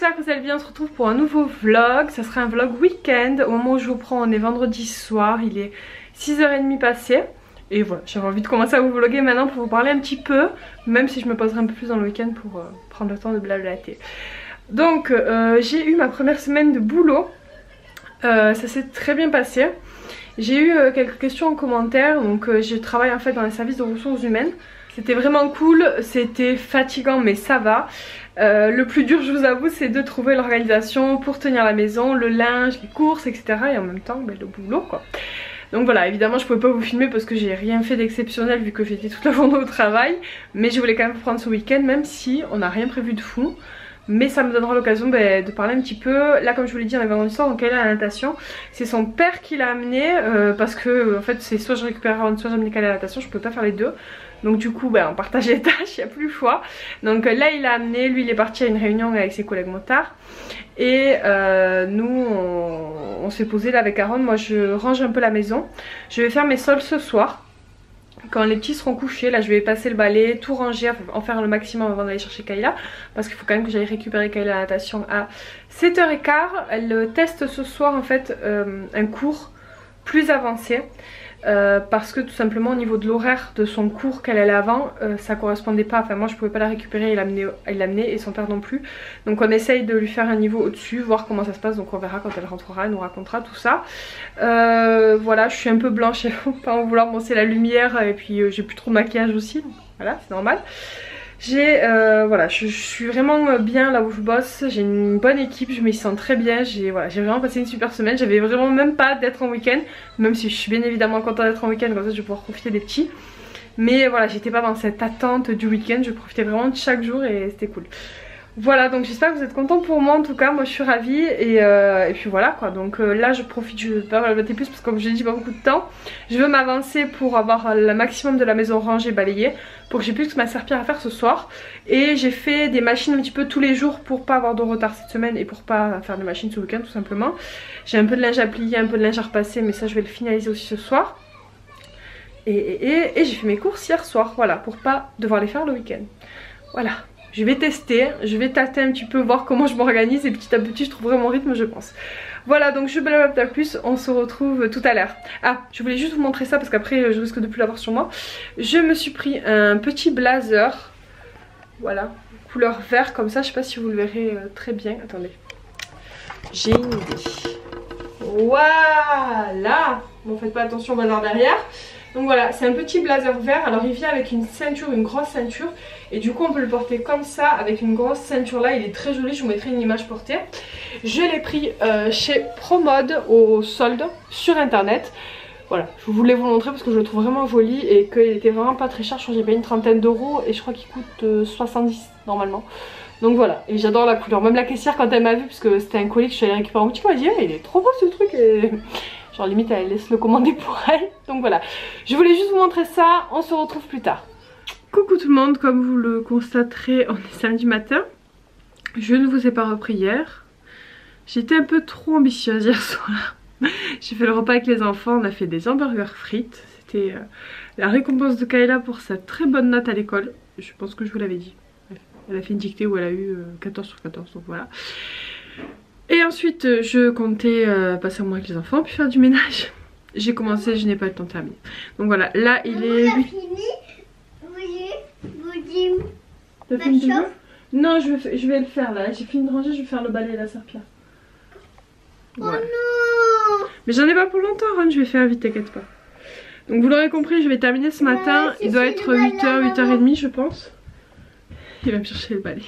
j'espère que vous allez bien, on se retrouve pour un nouveau vlog. Ça sera un vlog week-end. Au moment où je vous prends, on est vendredi soir, il est 6h30 passé. Et voilà, j'avais envie de commencer à vous vlogger maintenant pour vous parler un petit peu, même si je me poserai un peu plus dans le week-end pour prendre le temps de blablater. Donc j'ai eu ma première semaine de boulot, ça s'est très bien passé. J'ai eu quelques questions en commentaire, donc je travaille en fait dans les services de ressources humaines. C'était vraiment cool, c'était fatigant mais ça va. Le plus dur, je vous avoue, c'est de trouver l'organisation pour tenir la maison, le linge, les courses, etc. Et en même temps, le boulot quoi. Donc voilà, évidemment je pouvais pas vous filmer parce que j'ai rien fait d'exceptionnel vu que j'étais toute la journée au travail. Mais je voulais quand même prendre ce week-end même si on n'a rien prévu de fou. Mais ça me donnera l'occasion de parler un petit peu. Là comme je vous l'ai dit, on est vendredi soir, donc elle est à la natation. C'est son père qui l'a amené parce que en fait c'est soit je récupère Aaron, soit j'amène qu'elle à la natation, je peux pas faire les deux. Donc du coup on partage les tâches, il n'y a plus le choix. Donc là il l'a amené, lui il est parti à une réunion avec ses collègues motards. Et nous on s'est posé là avec Aaron, moi je range un peu la maison. Je vais faire mes sols ce soir. Quand les petits seront couchés, là je vais passer le balai, tout ranger, en faire le maximum avant d'aller chercher Kayla. Parce qu'il faut quand même que j'aille récupérer Kayla à la natation à 7h15. Elle teste ce soir en fait un cours plus avancé. Parce que tout simplement au niveau de l'horaire de son cours qu'elle allait avant, ça correspondait pas, enfin moi je pouvais pas la récupérer et l'amener et son père non plus. Donc on essaye de lui faire un niveau au dessus, voir comment ça se passe, donc on verra quand elle rentrera, elle nous racontera tout ça. Voilà, je suis un peu blanche, il faut pas en vouloir, bon c'est la lumière et puis j'ai plus trop de maquillage aussi, donc voilà c'est normal. Voilà, je suis vraiment bien là où je bosse, j'ai une bonne équipe, je m'y sens très bien, j'ai vraiment passé une super semaine, j'avais vraiment même pas d'être en week-end, même si je suis bien évidemment contente d'être en week-end, comme ça je vais pouvoir profiter des petits. Mais voilà, j'étais pas dans cette attente du week-end, je profitais vraiment de chaque jour et c'était cool. Voilà, donc j'espère que vous êtes contents pour moi, en tout cas moi je suis ravie et puis voilà quoi. Donc là je profite, je vais pas balloter plus parce que comme je l'ai dit, pas beaucoup de temps. Je veux m'avancer pour avoir le maximum de la maison rangée, balayée, pour que j'ai plus que ma serpillère à faire ce soir. Et j'ai fait des machines un petit peu tous les jours pour pas avoir de retard cette semaine et pour pas faire de machines ce week-end tout simplement. J'ai un peu de linge à plier, un peu de linge à repasser, mais ça je vais le finaliser aussi ce soir. Et j'ai fait mes courses hier soir, voilà, pour pas devoir les faire le week-end. Voilà. Je vais tester, je vais tâter un petit peu, voir comment je m'organise et petit à petit je trouverai mon rythme je pense. Voilà, donc je blabla pas plus, on se retrouve tout à l'heure. Ah, je voulais juste vous montrer ça parce qu'après je risque de plus l'avoir sur moi. Je me suis pris un petit blazer, voilà, couleur vert comme ça, je sais pas si vous le verrez très bien, attendez. J'ai une idée. Voilà. Bon faites pas attention au bazar derrière. Donc voilà, c'est un petit blazer vert, alors il vient avec une ceinture, une grosse ceinture. Et du coup on peut le porter comme ça, avec une grosse ceinture là, il est très joli, je vous mettrai une image portée. Je l'ai pris chez ProMode au solde sur internet. Voilà, je voulais vous le montrer parce que je le trouve vraiment joli et qu'il était vraiment pas très cher, je crois que j'ai payé une trentaine d'euros et je crois qu'il coûte 70 normalement. Donc voilà, et j'adore la couleur, même la caissière quand elle m'a vu, parce que c'était un colis que je suis allée récupérer en boutique, elle m'a dit il est trop beau ce truc et... Genre limite elle laisse le commander pour elle. Donc voilà, je voulais juste vous montrer ça, on se retrouve plus tard. Coucou tout le monde, comme vous le constaterez, on est samedi matin. Je ne vous ai pas repris hier. J'étais un peu trop ambitieuse hier soir. J'ai fait le repas avec les enfants, on a fait des hamburgers frites. C'était la récompense de Kayla pour sa très bonne note à l'école. Je pense que je vous l'avais dit. Elle a fait une dictée où elle a eu 14 sur 14, donc voilà. Et ensuite je comptais passer un mois avec les enfants puis faire du ménage. J'ai commencé, je n'ai pas eu le temps de terminer. Donc voilà, là il est 8... T'as fini de jouer? Non, je vais le faire là. J'ai fini de ranger, je vais faire le balai et la serpillère. Ouais. Oh non! Mais j'en ai pas pour longtemps, Ron, je vais faire vite, t'inquiète pas. Donc vous l'aurez compris, je vais terminer ce matin. Il doit être 8h, 8h30 je pense. Il va me chercher le balai.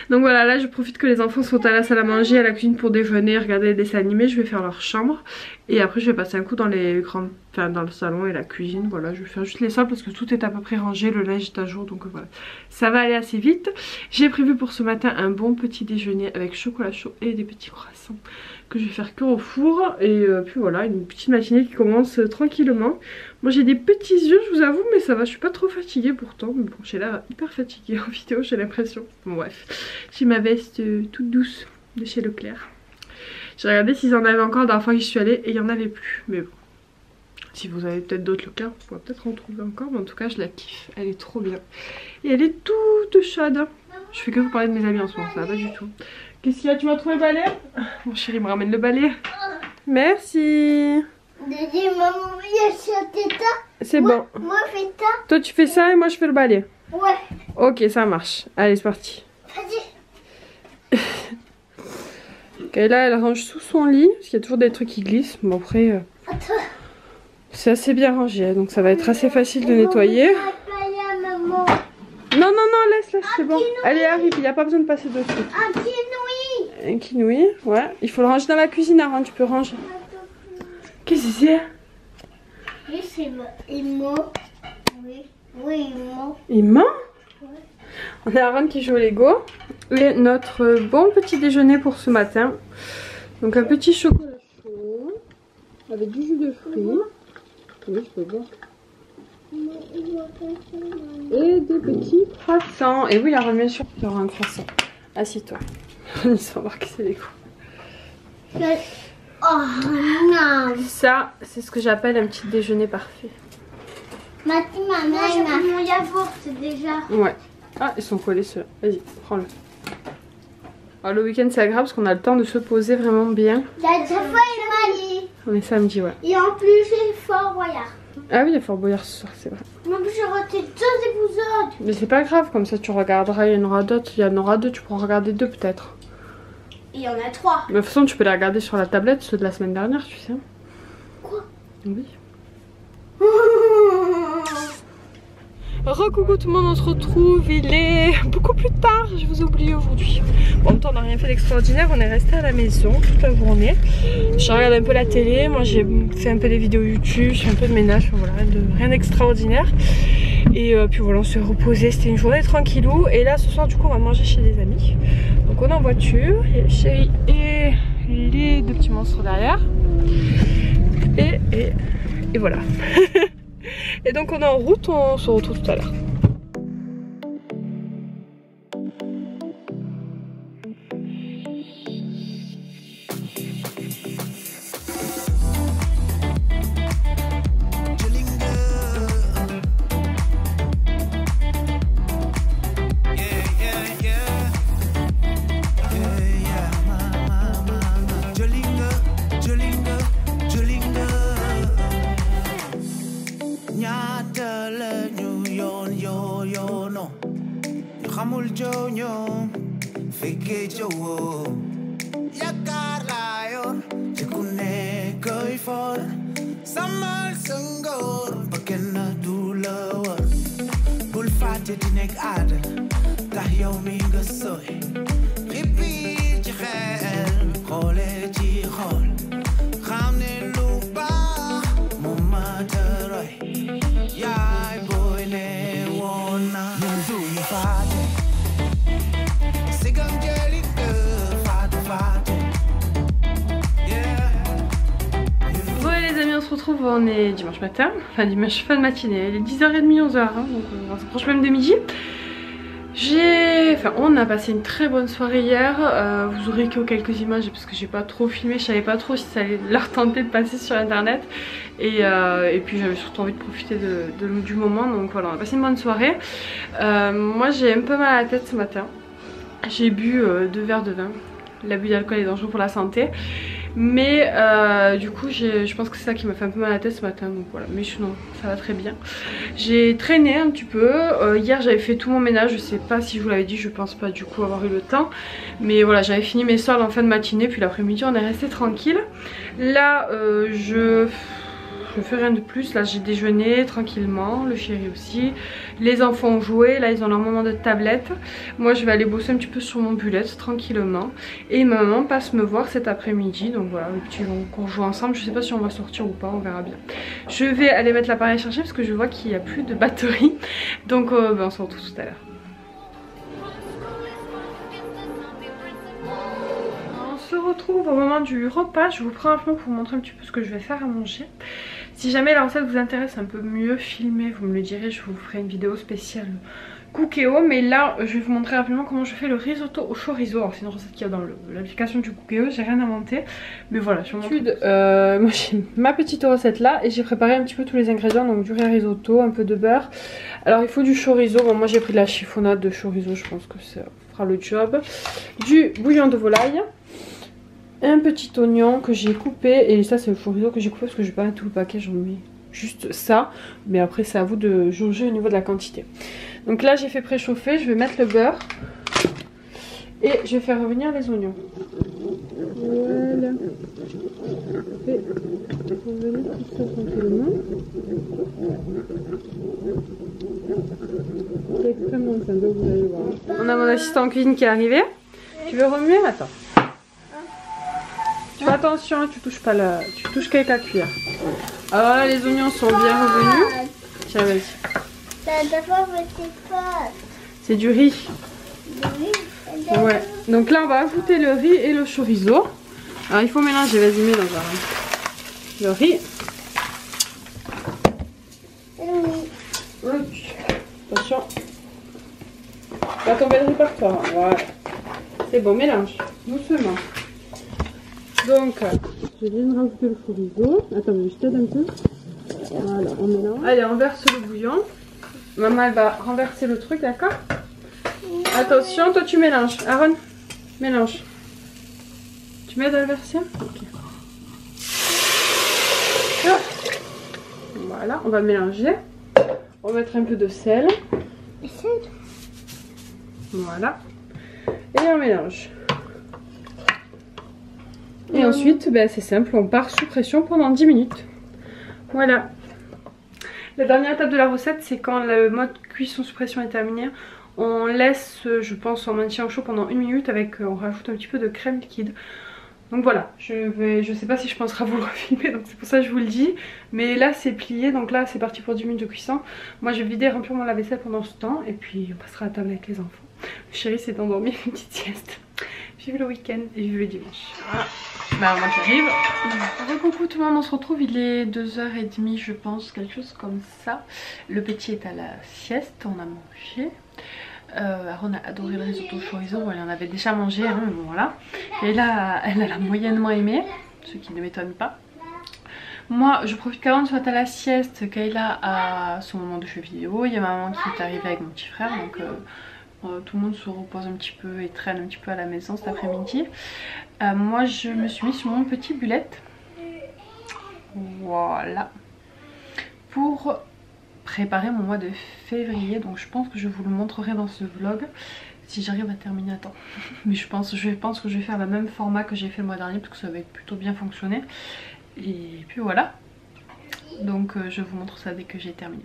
Donc voilà, là je profite que les enfants sont à la salle à manger, à la cuisine pour déjeuner, regarder les dessins animés. Je vais faire leur chambre et après je vais passer un coup dans les grandes, enfin dans le salon et la cuisine. Voilà, je vais faire juste les salles parce que tout est à peu près rangé, le linge est à jour, donc voilà, ça va aller assez vite. J'ai prévu pour ce matin un bon petit déjeuner avec chocolat chaud et des petits croissants que je vais faire cuire au four. Et puis voilà, une petite matinée qui commence tranquillement. Moi j'ai des petits yeux, je vous avoue, mais ça va, je suis pas trop fatiguée pourtant. Mais bon, j'ai l'air hyper fatiguée en vidéo, j'ai l'impression. Bon bref, j'ai ma veste toute douce de chez Leclerc. J'ai regardé s'ils en avaient encore la dernière fois que je suis allée et il n'y en avait plus. Mais bon, si vous avez peut-être d'autres Leclerc, vous pourrez peut-être en trouver encore. Mais en tout cas, je la kiffe, elle est trop bien. Et elle est toute chaude. Je fais que vous parler de mes amis en ce moment, ça va pas du tout. Qu'est-ce qu'il y a? Tu m'as trouvé le balai? Mon chéri me ramène le balai. Merci. C'est bon. Moi, fais ça. Toi, tu fais ça et moi, je fais le balai. Ouais. Ok, ça marche. Allez, c'est parti. Vas-y. Kayla, elle range sous son lit parce qu'il y a toujours des trucs qui glissent. Bon, après, c'est assez bien rangé, donc ça va être assez facile de nettoyer. Non, non, non, laisse, c'est bon. Allez, arrive, il n'y a pas besoin de passer dessus. Un quinoui. Un quinoui, ouais. Il faut le ranger dans la cuisine, Aaron, tu peux ranger. Qu'est-ce que c'est? Oui, c'est Imo. Oui, oui, Imo. Il ment? Ouais. On a Aaron qui joue au Lego. Et notre bon petit déjeuner pour ce matin. Donc un petit chocolat chaud. Avec du jus de fruits. Oui, je peux voir. Et des petits croissants. Et oui, Aaron, bien sûr, tu auras un croissant. Assieds-toi. Ils sont embarqués, c'est Lego. Oh non. Ça, c'est ce que j'appelle un petit déjeuner parfait. Maman, j'ai pris mon yaourt déjà. Ouais. Ah, ils sont collés ceux-là. Vas-y, prends-le. Alors, le week-end, c'est agréable parce qu'on a le temps de se poser vraiment bien. La dernière fois, il m'a dit. On est samedi, ouais. Et en plus, j'ai Fort Boyard. Ah oui, il y a Fort Boyard ce soir, c'est vrai. Moi, j'ai raté 2 épisodes. Mais c'est pas grave, comme ça tu regarderas, il y en aura d'autres. Il y en aura 2, tu pourras regarder 2 peut-être. Et il y en a 3. Mais de toute façon, tu peux les regarder sur la tablette, ceux de la semaine dernière, tu sais. Quoi? Oui. Recoucou tout le monde, on se retrouve, il est beaucoup plus tard, je vous ai oublié aujourd'hui. Bon, en même temps, on n'a rien fait d'extraordinaire, on est resté à la maison toute la journée. J'ai regardé un peu la télé, moi j'ai fait un peu des vidéos YouTube, j'ai fait un peu de ménage, voilà, rien d'extraordinaire. Et puis voilà, on s'est reposé, c'était une journée tranquillou. Et là, ce soir, du coup, on va manger chez des amis. Donc on est en voiture, il y a le chéri et les 2 petits monstres derrière. Et voilà. Et donc on est en route, on se retrouve tout à l'heure. On est dimanche matin, enfin dimanche fin de matinée, il est 10h30, 11h, hein, donc on se rapproche même de midi. On a passé une très bonne soirée hier, vous aurez que quelques images parce que j'ai pas trop filmé, je savais pas trop si ça allait leur tenter de passer sur internet. Et puis j'avais surtout envie de profiter du moment, donc voilà, on a passé une bonne soirée. Moi j'ai un peu mal à la tête ce matin, j'ai bu 2 verres de vin, l'abus d'alcool est dangereux pour la santé. Mais du coup je pense que c'est ça qui m'a fait un peu mal à la tête ce matin, donc voilà, mais sinon ça va très bien. J'ai traîné un petit peu, hier j'avais fait tout mon ménage, je sais pas si je vous l'avais dit, je pense pas du coup avoir eu le temps. Mais voilà, j'avais fini mes sols en fin de matinée, puis l'après-midi on est resté tranquille. Là je fais rien de plus, là j'ai déjeuné tranquillement, le chéri aussi. Les enfants ont joué, là ils ont leur moment de tablette. Moi je vais aller bosser un petit peu sur mon bullet tranquillement. Et ma maman passe me voir cet après-midi, donc voilà, les petits vont qu'on joue ensemble. Je sais pas si on va sortir ou pas, on verra bien. Je vais aller mettre l'appareil chargé parce que je vois qu'il n'y a plus de batterie. Donc on se retrouve tout à l'heure. On se retrouve au moment du repas, je vous prends un peu pour vous montrer un petit peu ce que je vais faire à manger. Si jamais la recette vous intéresse un peu mieux filmée, vous me le direz, je vous ferai une vidéo spéciale Cookéo. Mais là, je vais vous montrer rapidement comment je fais le risotto au chorizo. Alors c'est une recette qu'il y a dans l'application du Cookéo, j'ai rien inventé. Mais voilà, je vous montre. Moi j'ai ma petite recette là et j'ai préparé un petit peu tous les ingrédients. Donc du riz risotto, un peu de beurre, Alors il faut du chorizo, bon moi j'ai pris de la chiffonnade de chorizo, je pense que ça fera le job. Du bouillon de volaille. Un petit oignon que j'ai coupé, et ça c'est le chorizo que j'ai coupé parce que je vais pas mettre tout le paquet, j'en mets juste ça. Mais après c'est à vous de jauger au niveau de la quantité. Donc là j'ai fait préchauffer, je vais mettre le beurre. Et je vais faire revenir les oignons. Voilà. Et revenir tout ça tranquillement. C'est extrêmement simple, vous allez voir. On a mon assistant en cuisine qui est arrivé. Tu veux remuer? Attends. Tu fais attention, tu touches pas la. Tu touches qu'avec la cuillère. Alors là les oignons sont bien revenus. Tiens, vas-y. C'est du riz. Ouais, donc là on va ajouter le riz et le chorizo. Alors il faut mélanger, vas-y mélange le riz. Attention. Va tomber le riz par toi. Voilà. C'est bon, mélange. Doucement. Donc, je viens de rajouter le chorizo. Attends, je t'aide un peu. Voilà, on mélange. Allez, on verse le bouillon. Maman elle va renverser le truc, d'accord? Attention, toi tu mélanges. Aaron, mélange. Tu m'aides à le verser? Ok. Ah. Voilà, on va mélanger. On va mettre un peu de sel. Voilà. Et on mélange. Et ensuite, ben, c'est simple, on part sous pression pendant 10 minutes. Voilà. La dernière étape de la recette, c'est quand le mode cuisson sous pression est terminé. On laisse, je pense, on maintient au chaud pendant 1 minute avec, on rajoute un petit peu de crème liquide. Donc voilà, je sais pas si je penserai à vous le refilmer, donc c'est pour ça que je vous le dis. Mais là c'est plié, donc là c'est parti pour 10 minutes de cuisson. Moi je vais vider et remplir mon lave-vaisselle pendant ce temps et puis on passera à la table avec les enfants. Le chéri s'est endormi, une petite sieste. Vive le week-end et vive le dimanche. Voilà. Bah moi j'arrive. Coucou tout le monde, on se retrouve, il est 2h30 je pense, quelque chose comme ça. Le petit est à la sieste, on a mangé. Aaron a adoré le risotto chorizo, bon, elle en avait déjà mangé, hein, mais bon voilà. Et là, elle a moyennement aimé, ce qui ne m'étonne pas. Moi, je profite qu'Aaron soit à la sieste, Kayla a son moment de jeu vidéo, il y a maman qui est arrivée avec mon petit frère, donc tout le monde se repose un petit peu et traîne un petit peu à la maison cet après-midi. Moi, je me suis mis sur mon petit bullet, voilà, pour préparer mon mois de février, donc je pense que je vous le montrerai dans ce vlog si j'arrive à terminer à temps. Mais je pense que je vais faire le même format que j'ai fait le mois dernier parce que ça va être plutôt bien fonctionné. Et puis voilà, donc je vous montre ça dès que j'ai terminé.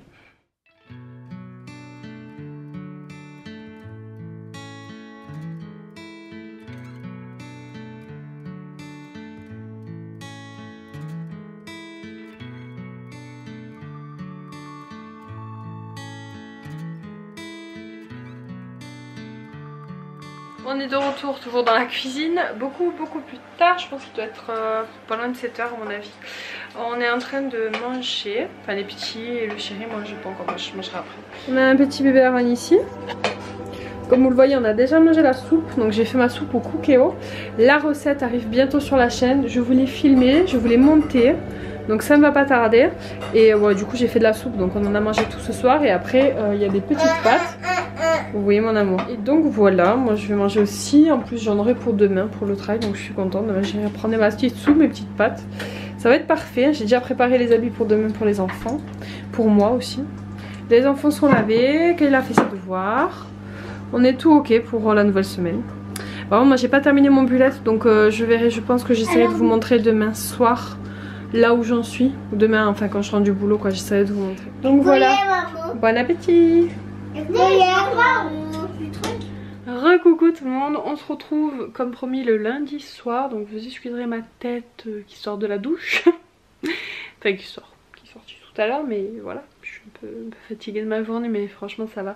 On est de retour toujours dans la cuisine, beaucoup plus tard, je pense qu'il doit être pas loin de 7h à mon avis. On est en train de manger, enfin les petits et le chéri, moi je ne sais pas encore, moi je mangerai après. On a un petit bébé Aaron ici. Comme vous le voyez, on a déjà mangé la soupe, donc j'ai fait ma soupe au cookéo. La recette arrive bientôt sur la chaîne, je voulais filmer, je voulais monter. Donc ça ne va pas tarder. Et ouais, du coup j'ai fait de la soupe, donc on en a mangé tout ce soir. Et après il y a des petites pâtes. Vous voyez mon amour. Et donc voilà, moi je vais manger aussi. En plus j'en aurai pour demain pour le travail, donc je suis contente. J'irai prendre ma petite soupe, mes petites pâtes. Ça va être parfait. J'ai déjà préparé les habits pour demain pour les enfants. Pour moi aussi. Les enfants sont lavés, Kayla a fait ses devoirs. On est tout ok pour la nouvelle semaine. Bon, moi j'ai pas terminé mon bullet, donc je verrai, je pense que j'essaierai de vous montrer demain soir là où j'en suis. Demain, enfin quand je rentre du boulot quoi, j'essaierai de vous montrer. Donc voilà, bon appétit. Recoucou tout le monde, on se retrouve comme promis le lundi soir. Donc vous excuserez ma tête qui sort de la douche. Enfin qui sort tout à l'heure, mais voilà, je suis un peu fatiguée de ma journée, mais franchement ça va.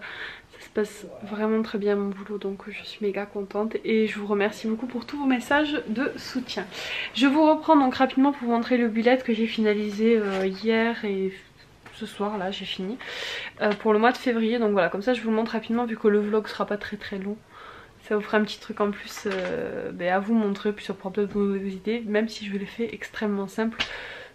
Ça se passe vraiment très bien mon boulot, donc je suis méga contente et je vous remercie beaucoup pour tous vos messages de soutien. Je vous reprends donc rapidement pour vous montrer le bullet que j'ai finalisé hier et ce soir là j'ai fini pour le mois de février. Donc voilà, comme ça je vous le montre rapidement vu que le vlog sera pas très long. Ça vous fera un petit truc en plus à vous montrer, puis ça pourra peut-être vous donner des idées, même si je l'ai fait extrêmement simple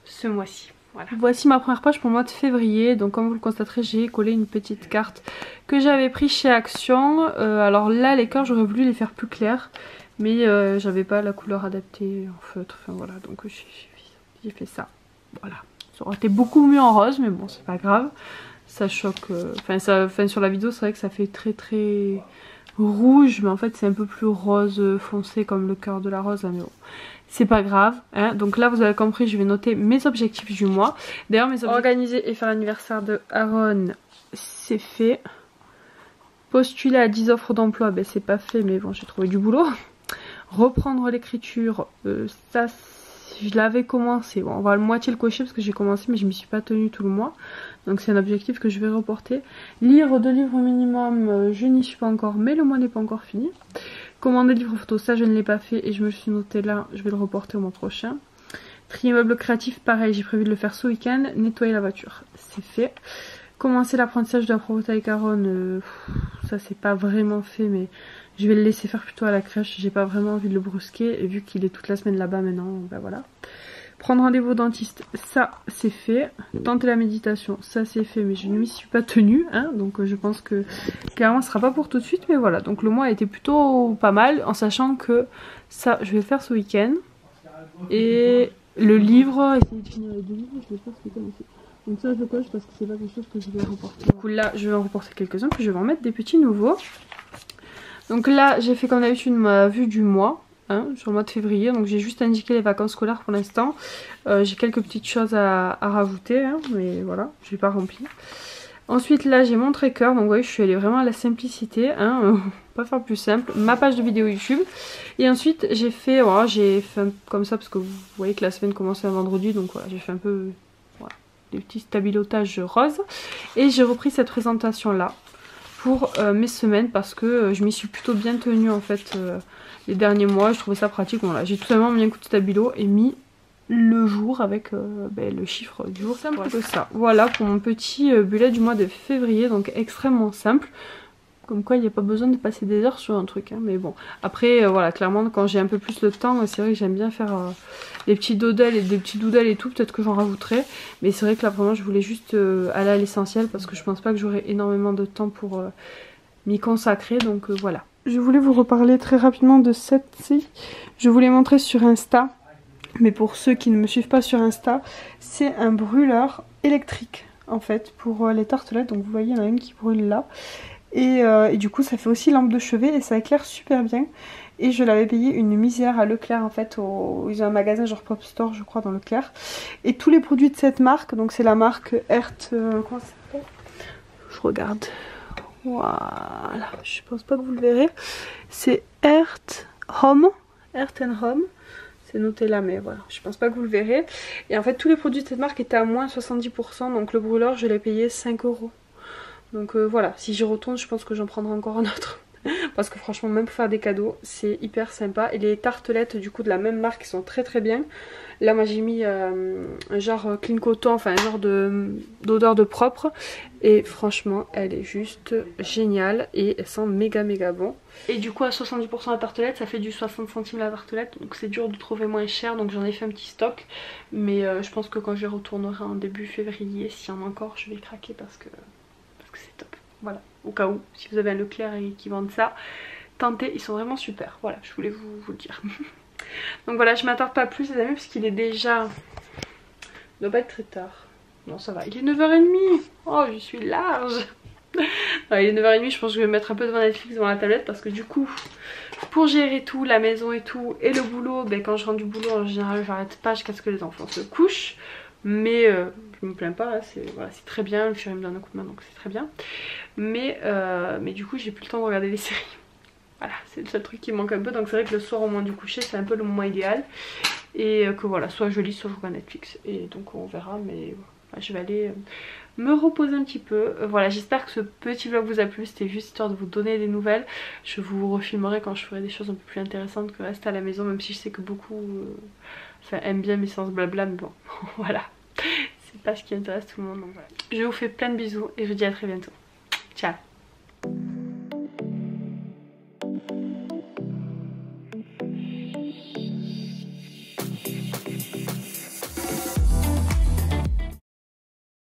ce mois-ci. Voilà. Voici ma première page pour le mois de février. Donc comme vous le constaterez, j'ai collé une petite carte que j'avais pris chez Action. Alors là les cœurs j'aurais voulu les faire plus clairs, mais j'avais pas la couleur adaptée en feutre. Enfin voilà, donc j'ai fait ça. Voilà. Ça aurait été beaucoup mieux en rose, mais bon c'est pas grave. Ça choque. Enfin sur la vidéo c'est vrai que ça fait très rouge, mais en fait c'est un peu plus rose foncé comme le cœur de la rose, mais bon. C'est pas grave, hein. Donc là vous avez compris, je vais noter mes objectifs du mois. D'ailleurs mes objectifs, organiser et faire l'anniversaire de Aaron, c'est fait. Postuler à 10 offres d'emploi, ben c'est pas fait, mais bon j'ai trouvé du boulot. Reprendre l'écriture, ça je l'avais commencé, bon on va moitié le cocher parce que j'ai commencé mais je m'y suis pas tenue tout le mois. Donc c'est un objectif que je vais reporter. Lire 2 livres minimum, je n'y suis pas encore, mais le mois n'est pas encore fini. Commander le livre photo, ça je ne l'ai pas fait et je me suis noté là, je vais le reporter au mois prochain. Trier meuble créatif, pareil, j'ai prévu de le faire ce week-end. Nettoyer la voiture, c'est fait. Commencer l'apprentissage de la propreté avec Aaron, ça c'est pas vraiment fait, mais je vais le laisser faire plutôt à la crèche. J'ai pas vraiment envie de le brusquer et vu qu'il est toute la semaine là-bas maintenant, ben voilà. Prendre rendez-vous au dentiste, ça c'est fait. Tenter la méditation, ça c'est fait, mais je ne m'y suis pas tenue, hein, donc je pense que clairement ce sera pas pour tout de suite, mais voilà. Donc le mois a été plutôt pas mal, en sachant que ça je vais le faire ce week-end. Et le livre, essayer de finir les 2 livres, je vais le faire ce week-end aussi. Donc ça je le coche parce que c'est pas quelque chose que je vais reporter. Du coup là je vais en reporter quelques-uns, puis je vais en mettre des petits nouveaux. Donc là j'ai fait comme d'habitude ma vue du mois. Hein, sur le mois de février, donc j'ai juste indiqué les vacances scolaires pour l'instant. J'ai quelques petites choses à rajouter, hein, mais voilà, je l'ai pas rempli. Ensuite là j'ai mon tracker, donc vous voyez je suis allée vraiment à la simplicité, hein, pas faire plus simple. Ma page de vidéo YouTube. Et ensuite j'ai fait, voilà, comme ça parce que vous voyez que la semaine commençait un vendredi, donc voilà, j'ai fait un peu voilà, des petits stabilotages roses. Et j'ai repris cette présentation là pour mes semaines parce que je m'y suis plutôt bien tenue en fait les derniers mois. Je trouvais ça pratique. Voilà, j'ai tout simplement mis un coup de stabilo et mis le jour avec le chiffre du jour. C'est un peu que ça. Voilà pour mon petit bullet du mois de février, donc extrêmement simple. Comme quoi il n'y a pas besoin de passer des heures sur un truc, hein. Mais bon, après voilà, clairement quand j'ai un peu plus de temps, c'est vrai que j'aime bien faire des petits doodles et des petits doodles et tout, peut-être que j'en rajouterai. Mais c'est vrai que là vraiment je voulais juste aller à l'essentiel parce que je pense pas que j'aurai énormément de temps pour m'y consacrer, donc voilà. Je voulais vous reparler très rapidement de cette-ci. Je vous l'ai montré sur Insta, mais pour ceux qui ne me suivent pas sur Insta, c'est un brûleur électrique en fait pour les tartelettes. Donc vous voyez il y en a une qui brûle là. Et du coup ça fait aussi lampe de chevet et ça éclaire super bien. Et je l'avais payé une misère à Leclerc en fait, ils ont un magasin genre Pop Store je crois dans Leclerc. Et tous les produits de cette marque, donc c'est la marque Earth, comment ça s'appelle ? Je regarde, voilà, je pense pas que vous le verrez. C'est Earth Home, Earth and Home. C'est noté là mais voilà, je pense pas que vous le verrez. Et en fait tous les produits de cette marque étaient à moins 70%, donc le brûleur je l'ai payé 5 €. Donc voilà, si j'y retourne je pense que j'en prendrai encore un autre. Parce que franchement même pour faire des cadeaux c'est hyper sympa. Et les tartelettes du coup de la même marque sont très bien. Là moi j'ai mis un genre clean coton, enfin un genre d'odeur de propre. Et franchement elle est juste géniale et elle sent méga bon. Et du coup à 70% la tartelette ça fait du 60 centimes la tartelette. Donc c'est dur de trouver moins cher, donc j'en ai fait un petit stock. Mais je pense que quand j'y retournerai en début février, s'il y en a encore, je vais craquer parce que c'est top. Voilà, au cas où, si vous avez un Leclerc et qui vendent ça, tentez, ils sont vraiment super. Voilà, je voulais vous le dire. Donc voilà, je m'attarde pas plus les amis parce qu'il est déjà... Il doit pas être très tard. Non ça va, il est 9h30. Oh je suis large. Non, il est 9h30, je pense que je vais me mettre un peu devant Netflix, devant la tablette. Parce que du coup, pour gérer tout, la maison et tout, et le boulot, ben, quand je rentre du boulot en général j'arrête pas jusqu'à ce que les enfants se couchent. Mais je me plains pas, hein, voilà, c'est très bien, le chéri me donne un coup de main donc c'est très bien. Mais du coup j'ai plus le temps de regarder les séries. Voilà, c'est le seul truc qui manque un peu. Donc c'est vrai que le soir au moment du coucher c'est un peu le moment idéal. Et que voilà, soit je lis soit je regarde Netflix. Et donc on verra, mais voilà, je vais aller me reposer un petit peu. Voilà, j'espère que ce petit vlog vous a plu. C'était juste histoire de vous donner des nouvelles. Je vous refilmerai quand je ferai des choses un peu plus intéressantes que rester à la maison. Même si je sais que beaucoup aiment bien mes séances blabla, mais bon, voilà. C'est pas ce qui intéresse tout le monde, donc voilà. Je vous fais plein de bisous et je vous dis à très bientôt.